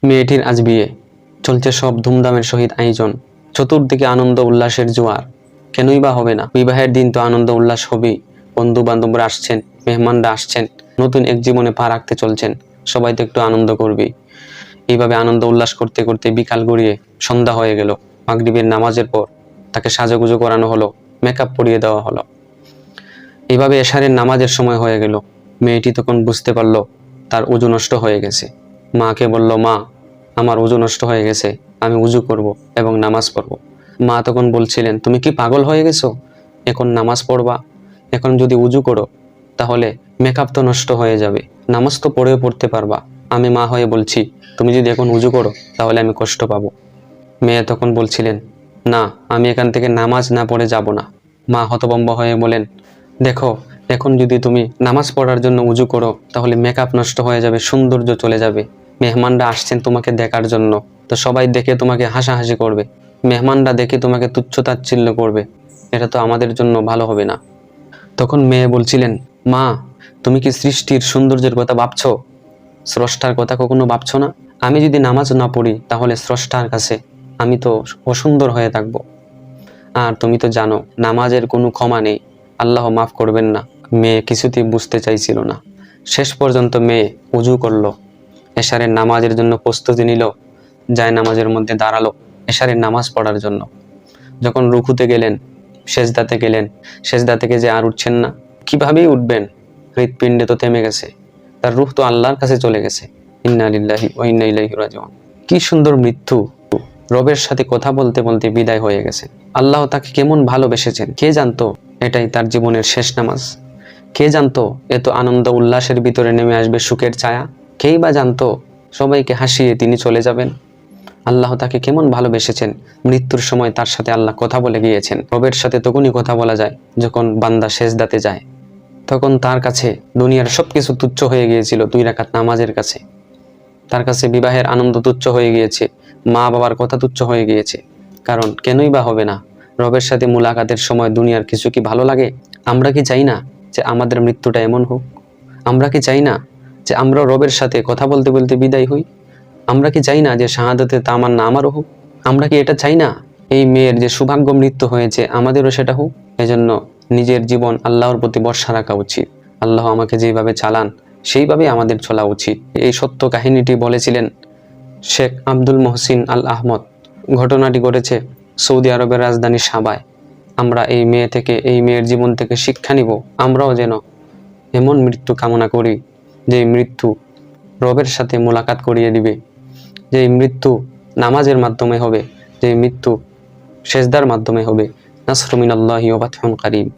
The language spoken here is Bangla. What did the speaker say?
মেয়েটির আজ বিয়ে, চলছে সব ধুমধামের সহিত আয়োজন, চতুর্দিকে আনন্দ উল্লাসের জোয়ার। কেনই বা হবে না? বিবাহের দিন তো আনন্দ উল্লাস হবেই। বন্ধু বান্ধবরা আসছেন, মেহমানরা আসছেন, নতুন এক জীবনে পা রাখতে চলছেন, সবাই তো একটু আনন্দ করবেই। এইভাবে আনন্দ উল্লাস করতে করতে বিকাল গড়িয়ে সন্ধ্যা হয়ে গেল। মাগরিবের নামাজের পর তাকে সাজুগুজু করানো হলো, মেকআপ পরিয়ে দেওয়া হলো। এইভাবে এশারের নামাজের সময় হয়ে গেল। মেয়েটি তখন বুঝতে পারলো তার উজু নষ্ট হয়ে গেছে। মাকে বলল, মা, আমার উজু নষ্ট হয়ে গেছে, আমি উজু করব এবং নামাজ পড়ব। মা তখন বলছিলেন, তুমি কি পাগল হয়ে গেছো? এখন নামাজ পড়বা? এখন যদি উজু করো তাহলে মেকআপ তো নষ্ট হয়ে যাবে, নামাজ তো পড়েও পড়তে পারবা। আমি মা হয়ে বলছি, তুমি যদি এখন উজু করো তাহলে আমি কষ্ট পাবো। মেয়ে তখন বলছিলেন, না, আমি এখান থেকে নামাজ না পড়ে যাব না। মা হতভম্ব হয়ে বলেন, দেখো, এখন যদি তুমি নামাজ পড়ার জন্য উজু করো তাহলে মেকআপ নষ্ট হয়ে যাবে, সৌন্দর্য চলে যাবে। মেহমানরা আসছেন তোমাকে দেখার জন্য, তো সবাই দেখে তোমাকে হাসাহাসি করবে, মেহমানরা দেখে তোমাকে তুচ্ছ-তাচ্ছিল্য করবে, এটা তো আমাদের জন্য ভালো হবে না। তখন মেয়ে বলছিলেন, মা, তুমি কি সৃষ্টির সৌন্দর্যের কথা ভাবছো? স্রষ্টার কথা কখনো ভাবছো না? আমি যদি নামাজ না পড়ি তাহলে স্রষ্টার কাছে আমি তো অসুন্দর হয়ে থাকবো। আর তুমি তো জানো নামাজের কোনো ক্ষমা নেই, আল্লাহ মাফ করবেন না। মেয়ে কিছুতেই বুঝতে চাইছিল না। শেষ পর্যন্ত মেয়ে উজু করলো, এশারের নামাজের জন্য প্রস্তুতি নিল, যায় নামাজের মধ্যে দাঁড়ালো এশারের নামাজ পড়ার জন্য। যখন রুকুতে গেলেন, সেজদাতে গেলেন, সেজদা থেকে যে আর উঠছেন না, কিভাবেই উঠবেন? হৃৎপিণ্ডে তো থেমে গেছে, তার রূহ তো আল্লাহর কাছে চলে গেছে। ইন্না লিল্লাহি ওয়া ইন্না ইলাইহি রাজিউন। কি সুন্দর মৃত্যু! রবের সাথে কথা বলতে বলতে বিদায় হয়ে গেছে। আল্লাহ তাকে কেমন ভালোবেসেছেন কে জানতো? এটাই তার জীবনের শেষ নামাজ। কে জানতো এত আনন্দ উল্লাসের ভিতরে নেমে আসবে সুখের ছায়া? কেই বা জানতো সবাইকে হাসিয়ে তিনি চলে যাবেন? আল্লাহ তাকে কেমন ভালোবেসেছেন, মৃত্যুর সময় তার সাথে আল্লাহ কথা বলে গিয়েছেন। রবের সাথে তখনই কথা বলা যায় যখন বান্দা সেজদাতে যায়। তখন তার কাছে দুনিয়ার সবকিছু তুচ্ছ হয়ে গিয়েছিল 2 রাকাত নামাজের কাছে। তার কাছে বিবাহের আনন্দ তুচ্ছ হয়ে গিয়েছে, মা বাবার কথা তুচ্ছ হয়ে গিয়েছে। কারণ কেনই বা হবে না? রবের সাথে মুলাকাতের সময় দুনিয়ার কিছু কি ভালো লাগে? আমরা কি চাই না যে আমাদের মৃত্যুটা এমন হোক? আমরা কি চাই না যে আমরা রবের সাথে কথা বলতে বলতে বিদায় হই? আমরা কি চাই না যে শাহাদাতে তামান্না আমারও হোক? আমরা কি এটা চাই না এই মেয়ের যে সৌভাগ্য মৃত্যু হয়েছে আমাদেরও সেটা হোক? এজন্য নিজের জীবন আল্লাহর প্রতি ভরসা রাখা উচিত। আল্লাহ আমাকে যেভাবে চালান সেইভাবে আমাদের চলা উচিত। এই সত্য কাহিনীটি বলেছিলেন শেখ আব্দুল মহসিন আল আহমদ। ঘটনাটি ঘটেছে সৌদি আরবের রাজধানী সাবায়। আমরা এই মেয়ে থেকে, এই মেয়ের জীবন থেকে শিক্ষা নিব। আমরাও যেন এমন মৃত্যু কামনা করি যে মৃত্যু রবের সাথে মোলাকাত করিয়ে দিবে, যে মৃত্যু নামাজের মাধ্যমে হবে, যে মৃত্যু সেজদার মাধ্যমে হবে। নাসরুম মিনাল্লাহি ওয়া ফাতহুন কারীব।